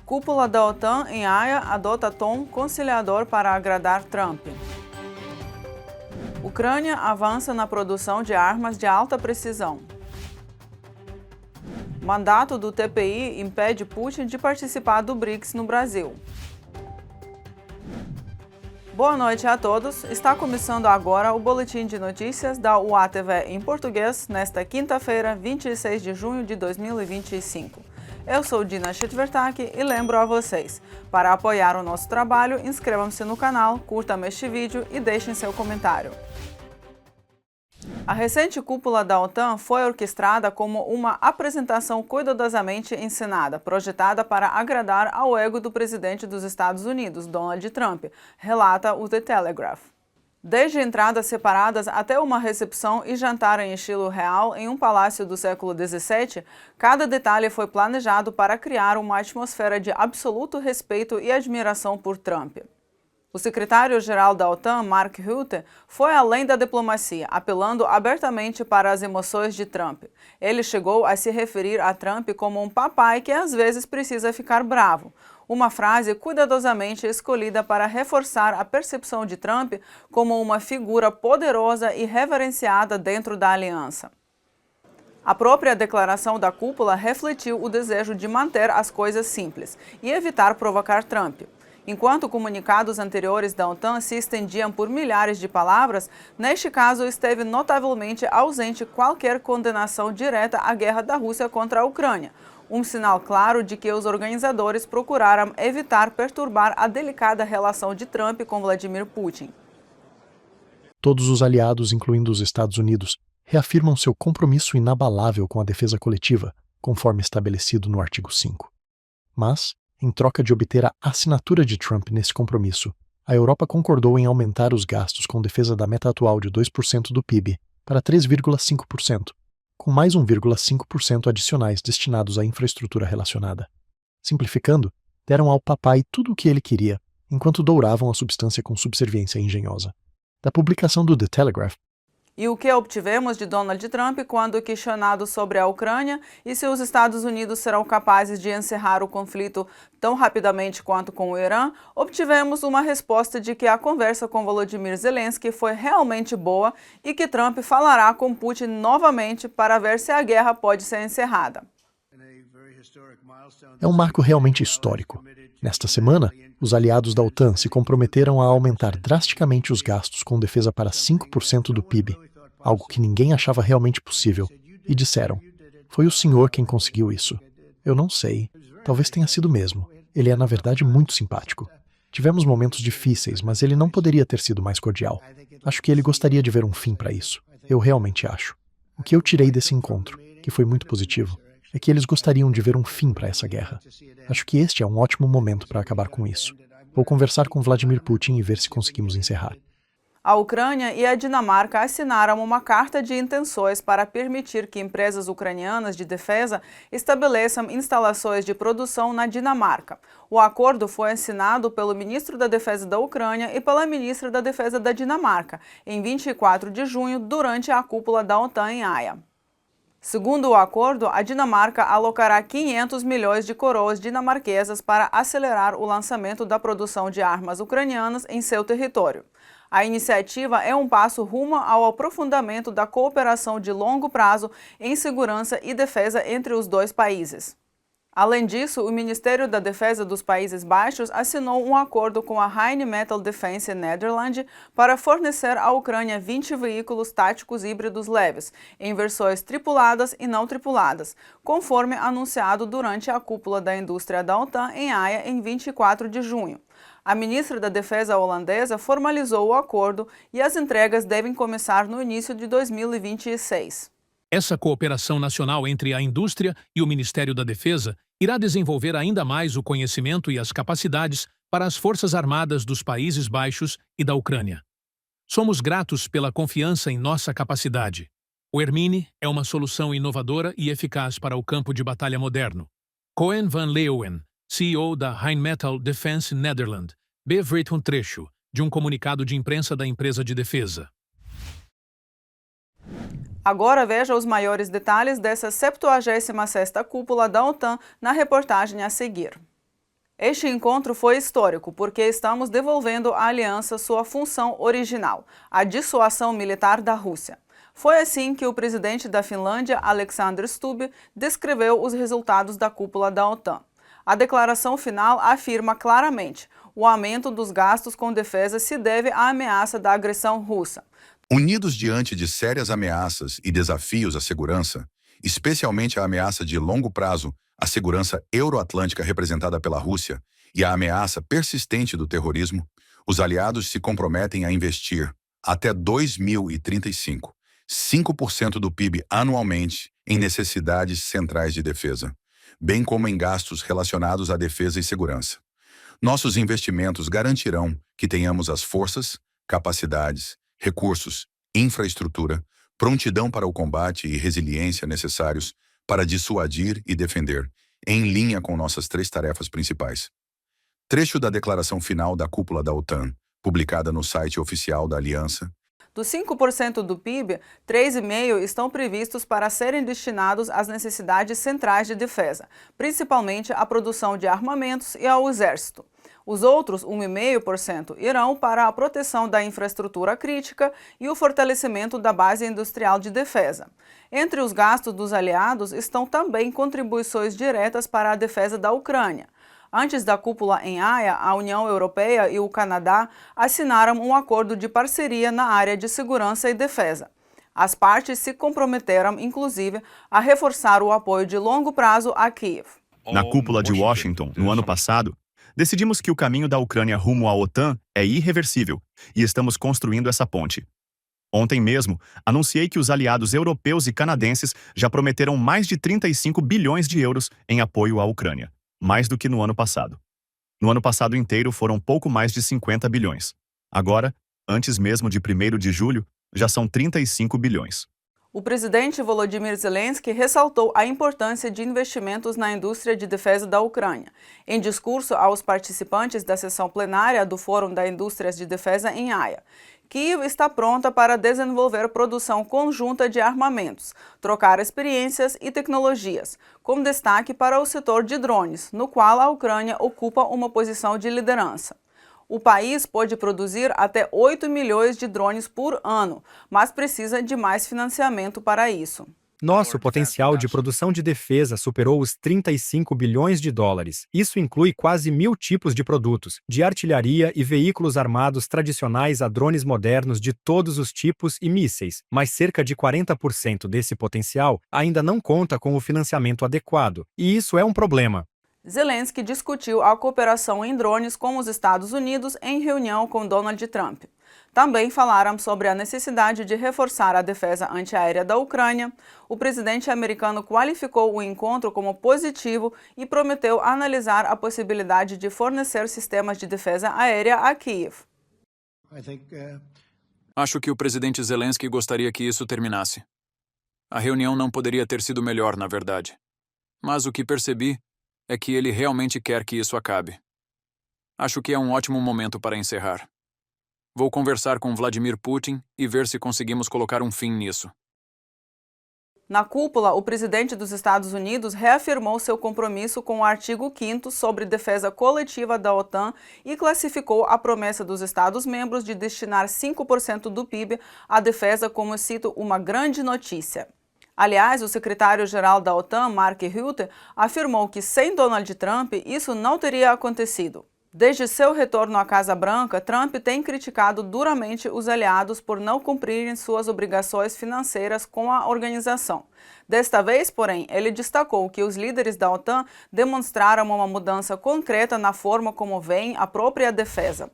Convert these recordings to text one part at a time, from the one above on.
Cúpula da OTAN em Haia adota tom conciliador para agradar Trump. Ucrânia avança na produção de armas de alta precisão. Mandato do TPI impede Putin de participar do BRICS no Brasil. Boa noite a todos. Está começando agora o Boletim de Notícias da UATV em português, nesta quinta-feira, 26 de junho de 2025. Eu sou Dina Chetvertak e lembro a vocês, para apoiar o nosso trabalho, inscrevam-se no canal, curtam este vídeo e deixem seu comentário. A recente cúpula da OTAN foi orquestrada como uma apresentação cuidadosamente encenada, projetada para agradar ao ego do presidente dos Estados Unidos, Donald Trump, relata o The Telegraph. Desde entradas separadas até uma recepção e jantar em estilo real em um palácio do século XVII, cada detalhe foi planejado para criar uma atmosfera de absoluto respeito e admiração por Trump. O secretário-geral da OTAN, Mark Rutte, foi além da diplomacia, apelando abertamente para as emoções de Trump. Ele chegou a se referir a Trump como um papai que às vezes precisa ficar bravo, uma frase cuidadosamente escolhida para reforçar a percepção de Trump como uma figura poderosa e reverenciada dentro da aliança. A própria declaração da cúpula refletiu o desejo de manter as coisas simples e evitar provocar Trump. Enquanto comunicados anteriores da OTAN se estendiam por milhares de palavras, neste caso esteve notavelmente ausente qualquer condenação direta à guerra da Rússia contra a Ucrânia, um sinal claro de que os organizadores procuraram evitar perturbar a delicada relação de Trump com Vladimir Putin. Todos os aliados, incluindo os Estados Unidos, reafirmam seu compromisso inabalável com a defesa coletiva, conforme estabelecido no artigo 5. Mas, em troca de obter a assinatura de Trump nesse compromisso, a Europa concordou em aumentar os gastos com defesa da meta atual de 2% do PIB para 3,5%, com mais 1,5% adicionais destinados à infraestrutura relacionada. Simplificando, deram ao papai tudo o que ele queria, enquanto douravam a substância com subserviência engenhosa. Da publicação do The Telegraph. E o que obtivemos de Donald Trump quando questionado sobre a Ucrânia e se os Estados Unidos serão capazes de encerrar o conflito tão rapidamente quanto com o Irã, obtivemos uma resposta de que a conversa com Volodymyr Zelensky foi realmente boa e que Trump falará com Putin novamente para ver se a guerra pode ser encerrada. É um marco realmente histórico. Nesta semana, os aliados da OTAN se comprometeram a aumentar drasticamente os gastos com defesa para 5% do PIB, algo que ninguém achava realmente possível, e disseram: "Foi o senhor quem conseguiu isso." Eu não sei, talvez tenha sido mesmo. Ele é, na verdade, muito simpático. Tivemos momentos difíceis, mas ele não poderia ter sido mais cordial. Acho que ele gostaria de ver um fim para isso. Eu realmente acho. O que eu tirei desse encontro, que foi muito positivo, é que eles gostariam de ver um fim para essa guerra. Acho que este é um ótimo momento para acabar com isso. Vou conversar com Vladimir Putin e ver se conseguimos encerrar. A Ucrânia e a Dinamarca assinaram uma carta de intenções para permitir que empresas ucranianas de defesa estabeleçam instalações de produção na Dinamarca. O acordo foi assinado pelo ministro da Defesa da Ucrânia e pela ministra da Defesa da Dinamarca, em 24 de junho, durante a cúpula da OTAN em Haia. Segundo o acordo, a Dinamarca alocará 500 milhões de coroas dinamarquesas para acelerar o lançamento da produção de armas ucranianas em seu território. A iniciativa é um passo rumo ao aprofundamento da cooperação de longo prazo em segurança e defesa entre os dois países. Além disso, o Ministério da Defesa dos Países Baixos assinou um acordo com a Rheinmetall Defence Nederland para fornecer à Ucrânia 20 veículos táticos híbridos leves, em versões tripuladas e não tripuladas, conforme anunciado durante a cúpula da indústria da OTAN em Haia em 24 de junho. A ministra da Defesa holandesa formalizou o acordo e as entregas devem começar no início de 2026. Essa cooperação nacional entre a indústria e o Ministério da Defesa irá desenvolver ainda mais o conhecimento e as capacidades para as Forças Armadas dos Países Baixos e da Ucrânia. Somos gratos pela confiança em nossa capacidade. O Hermine é uma solução inovadora e eficaz para o campo de batalha moderno. Koen van Leeuwen, CEO da Rheinmetall Defence Nederland, bevert um trecho de um comunicado de imprensa da empresa de defesa. Agora veja os maiores detalhes dessa 76ª cúpula da OTAN na reportagem a seguir. Este encontro foi histórico porque estamos devolvendo à aliança sua função original, a dissuasão militar da Rússia. Foi assim que o presidente da Finlândia, Alexander Stubb, descreveu os resultados da cúpula da OTAN. A declaração final afirma claramente: o aumento dos gastos com defesa se deve à ameaça da agressão russa. Unidos diante de sérias ameaças e desafios à segurança, especialmente a ameaça de longo prazo à segurança euroatlântica representada pela Rússia e a ameaça persistente do terrorismo, os aliados se comprometem a investir, até 2035, 5% do PIB anualmente em necessidades centrais de defesa, bem como em gastos relacionados à defesa e segurança. Nossos investimentos garantirão que tenhamos as forças, capacidades, recursos, infraestrutura, prontidão para o combate e resiliência necessários para dissuadir e defender, em linha com nossas 3 tarefas principais. Trecho da declaração final da cúpula da OTAN, publicada no site oficial da Aliança. Dos 5% do PIB, 3,5% estão previstos para serem destinados às necessidades centrais de defesa, principalmente à produção de armamentos e ao exército. Os outros 1,5% irão para a proteção da infraestrutura crítica e o fortalecimento da base industrial de defesa. Entre os gastos dos aliados estão também contribuições diretas para a defesa da Ucrânia. Antes da cúpula em Haia, a União Europeia e o Canadá assinaram um acordo de parceria na área de segurança e defesa. As partes se comprometeram, inclusive, a reforçar o apoio de longo prazo a Kiev. Na cúpula de Washington, no ano passado, decidimos que o caminho da Ucrânia rumo à OTAN é irreversível e estamos construindo essa ponte. Ontem mesmo, anunciei que os aliados europeus e canadenses já prometeram mais de 35 bilhões de euros em apoio à Ucrânia, mais do que no ano passado. No ano passado inteiro foram pouco mais de 50 bilhões. Agora, antes mesmo de 1º de julho, já são 35 bilhões. O presidente Volodymyr Zelensky ressaltou a importância de investimentos na indústria de defesa da Ucrânia. Em discurso aos participantes da sessão plenária do Fórum da Indústrias de Defesa em Haia, Kiev está pronta para desenvolver produção conjunta de armamentos, trocar experiências e tecnologias, com destaque para o setor de drones, no qual a Ucrânia ocupa uma posição de liderança. O país pode produzir até 8 milhões de drones por ano, mas precisa de mais financiamento para isso. Nosso potencial de produção de defesa superou os 35 bilhões de dólares. Isso inclui quase 1.000 tipos de produtos, de artilharia e veículos armados tradicionais a drones modernos de todos os tipos e mísseis, mas cerca de 40% desse potencial ainda não conta com o financiamento adequado, e isso é um problema. Zelensky discutiu a cooperação em drones com os Estados Unidos em reunião com Donald Trump. Também falaram sobre a necessidade de reforçar a defesa antiaérea da Ucrânia. O presidente americano qualificou o encontro como positivo e prometeu analisar a possibilidade de fornecer sistemas de defesa aérea a Kiev. Acho que o presidente Zelensky gostaria que isso terminasse. A reunião não poderia ter sido melhor, na verdade. Mas o que percebi é que ele realmente quer que isso acabe. Acho que é um ótimo momento para encerrar. Vou conversar com Vladimir Putin e ver se conseguimos colocar um fim nisso. Na cúpula, o presidente dos Estados Unidos reafirmou seu compromisso com o artigo 5º sobre defesa coletiva da OTAN e classificou a promessa dos Estados-membros de destinar 5% do PIB à defesa como, cito, uma grande notícia. Aliás, o secretário-geral da OTAN, Mark Rutte, afirmou que sem Donald Trump isso não teria acontecido. Desde seu retorno à Casa Branca, Trump tem criticado duramente os aliados por não cumprirem suas obrigações financeiras com a organização. Desta vez, porém, ele destacou que os líderes da OTAN demonstraram uma mudança concreta na forma como veem a própria defesa.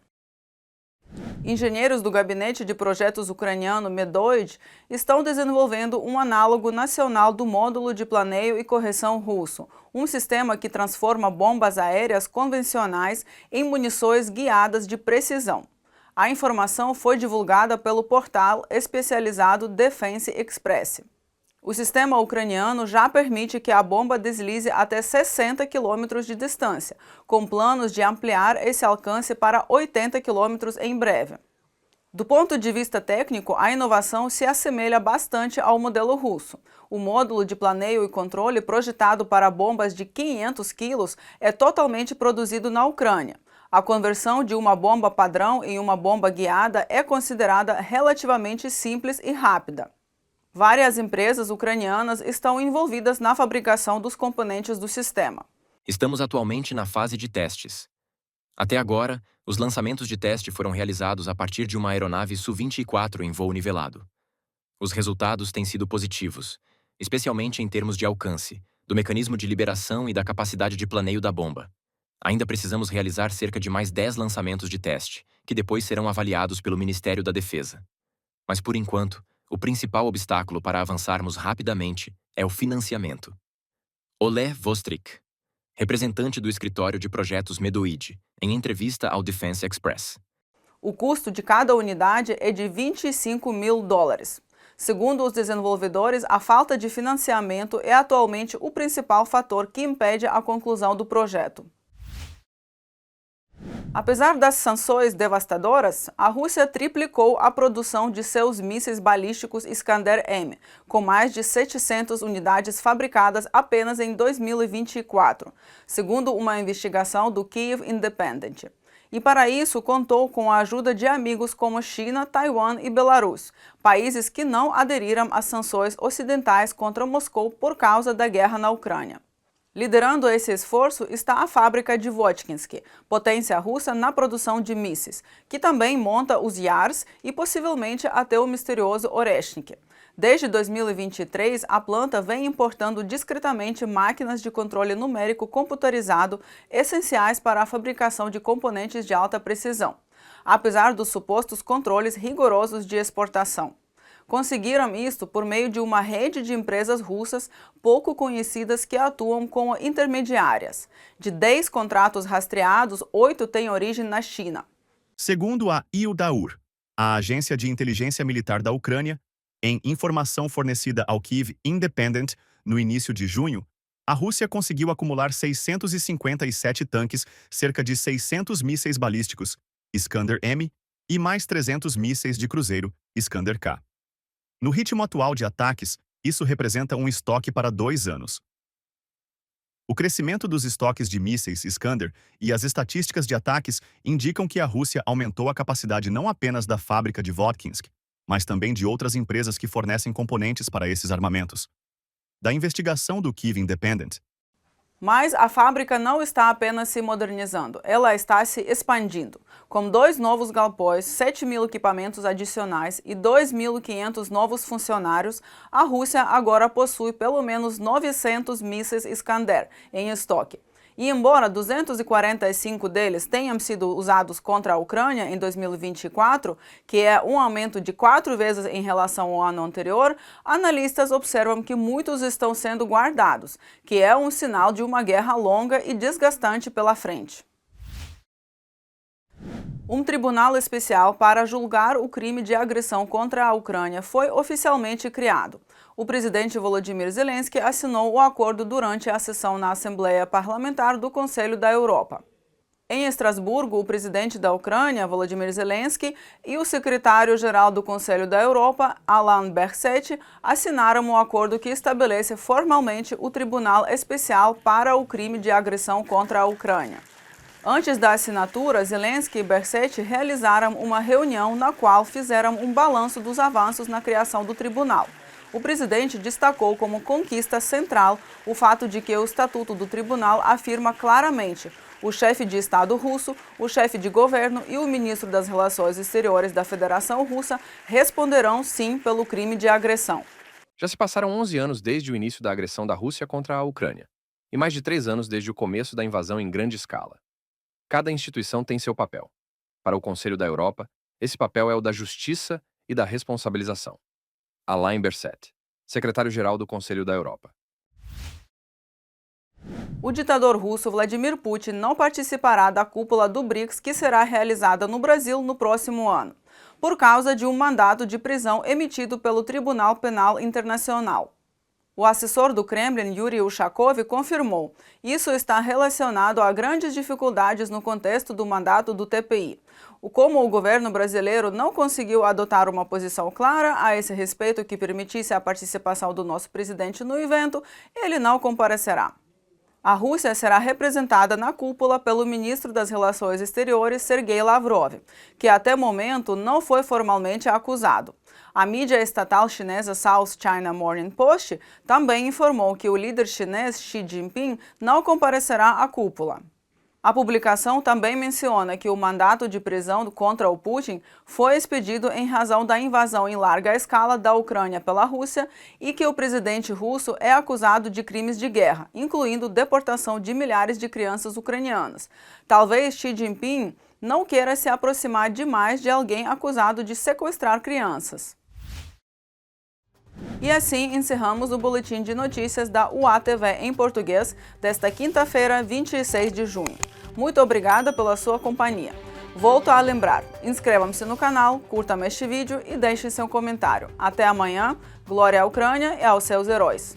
Engenheiros do Gabinete de Projetos ucraniano Medoid estão desenvolvendo um análogo nacional do módulo de planeio e correção russo, um sistema que transforma bombas aéreas convencionais em munições guiadas de precisão. A informação foi divulgada pelo portal especializado Defense Express. O sistema ucraniano já permite que a bomba deslize até 60 quilômetros de distância, com planos de ampliar esse alcance para 80 quilômetros em breve. Do ponto de vista técnico, a inovação se assemelha bastante ao modelo russo. O módulo de planeio e controle projetado para bombas de 500 quilos é totalmente produzido na Ucrânia. A conversão de uma bomba padrão em uma bomba guiada é considerada relativamente simples e rápida. Várias empresas ucranianas estão envolvidas na fabricação dos componentes do sistema. Estamos atualmente na fase de testes. Até agora, os lançamentos de teste foram realizados a partir de uma aeronave Su-24 em voo nivelado. Os resultados têm sido positivos, especialmente em termos de alcance, do mecanismo de liberação e da capacidade de planeio da bomba. Ainda precisamos realizar cerca de mais 10 lançamentos de teste, que depois serão avaliados pelo Ministério da Defesa. Mas, por enquanto, o principal obstáculo para avançarmos rapidamente é o financiamento. Oleh Vostrik, representante do escritório de projetos Medoid, em entrevista ao Defense Express. O custo de cada unidade é de $25 mil. Segundo os desenvolvedores, a falta de financiamento é atualmente o principal fator que impede a conclusão do projeto. Apesar das sanções devastadoras, a Rússia triplicou a produção de seus mísseis balísticos Iskander-M, com mais de 700 unidades fabricadas apenas em 2024, segundo uma investigação do Kyiv Independent. E para isso contou com a ajuda de amigos como China, Taiwan e Belarus, países que não aderiram às sanções ocidentais contra Moscou por causa da guerra na Ucrânia. Liderando esse esforço está a fábrica de Votkhinsky, potência russa na produção de mísseis, que também monta os Yars e possivelmente até o misterioso Oreshnik. Desde 2023, a planta vem importando discretamente máquinas de controle numérico computarizado essenciais para a fabricação de componentes de alta precisão, apesar dos supostos controles rigorosos de exportação. Conseguiram isto por meio de uma rede de empresas russas pouco conhecidas que atuam como intermediárias. De 10 contratos rastreados, 8 têm origem na China. Segundo a IUDAUR, a agência de inteligência militar da Ucrânia, em informação fornecida ao Kyiv Independent no início de junho, a Rússia conseguiu acumular 657 tanques, cerca de 600 mísseis balísticos Iskander-M e mais 300 mísseis de cruzeiro Iskander-K. No ritmo atual de ataques, isso representa um estoque para 2 anos. O crescimento dos estoques de mísseis Iskander e as estatísticas de ataques indicam que a Rússia aumentou a capacidade não apenas da fábrica de Votkhinsk, mas também de outras empresas que fornecem componentes para esses armamentos. Da investigação do Kyiv Independent. Mas a fábrica não está apenas se modernizando, ela está se expandindo. Com 2 novos galpões, 7.000 equipamentos adicionais e 2.500 novos funcionários, a Rússia agora possui pelo menos 900 mísseis Iskander em estoque. E embora 245 deles tenham sido usados contra a Ucrânia em 2024, que é um aumento de 4 vezes em relação ao ano anterior, analistas observam que muitos estão sendo guardados, que é um sinal de uma guerra longa e desgastante pela frente. Um tribunal especial para julgar o crime de agressão contra a Ucrânia foi oficialmente criado. O presidente Volodymyr Zelensky assinou o acordo durante a sessão na Assembleia Parlamentar do Conselho da Europa. Em Estrasburgo, o presidente da Ucrânia, Volodymyr Zelensky, e o secretário-geral do Conselho da Europa, Alain Berset, assinaram um acordo que estabelece formalmente o Tribunal Especial para o crime de agressão contra a Ucrânia. Antes da assinatura, Zelensky e Berset realizaram uma reunião na qual fizeram um balanço dos avanços na criação do tribunal. O presidente destacou como conquista central o fato de que o Estatuto do Tribunal afirma claramente: o chefe de Estado russo, o chefe de governo e o ministro das Relações Exteriores da Federação Russa responderão sim pelo crime de agressão. Já se passaram 11 anos desde o início da agressão da Rússia contra a Ucrânia, e mais de 3 anos desde o começo da invasão em grande escala. Cada instituição tem seu papel. Para o Conselho da Europa, esse papel é o da justiça e da responsabilização. Alain Berset, secretário-geral do Conselho da Europa. O ditador russo Vladimir Putin não participará da cúpula do BRICS que será realizada no Brasil no próximo ano, por causa de um mandato de prisão emitido pelo Tribunal Penal Internacional. O assessor do Kremlin, Yuri Ushakov, confirmou: isso está relacionado a grandes dificuldades no contexto do mandato do TPI. Como o governo brasileiro não conseguiu adotar uma posição clara a esse respeito que permitisse a participação do nosso presidente no evento, ele não comparecerá. A Rússia será representada na cúpula pelo ministro das Relações Exteriores, Sergei Lavrov, que até o momento não foi formalmente acusado. A mídia estatal chinesa South China Morning Post também informou que o líder chinês Xi Jinping não comparecerá à cúpula. A publicação também menciona que o mandato de prisão contra o Putin foi expedido em razão da invasão em larga escala da Ucrânia pela Rússia e que o presidente russo é acusado de crimes de guerra, incluindo deportação de milhares de crianças ucranianas. Talvez Xi Jinping não queira se aproximar demais de alguém acusado de sequestrar crianças. E assim encerramos o boletim de notícias da UATV em português desta quinta-feira, 26 de junho. Muito obrigada pela sua companhia. Volto a lembrar, inscreva-se no canal, curta este vídeo e deixe seu comentário. Até amanhã, glória à Ucrânia e aos seus heróis.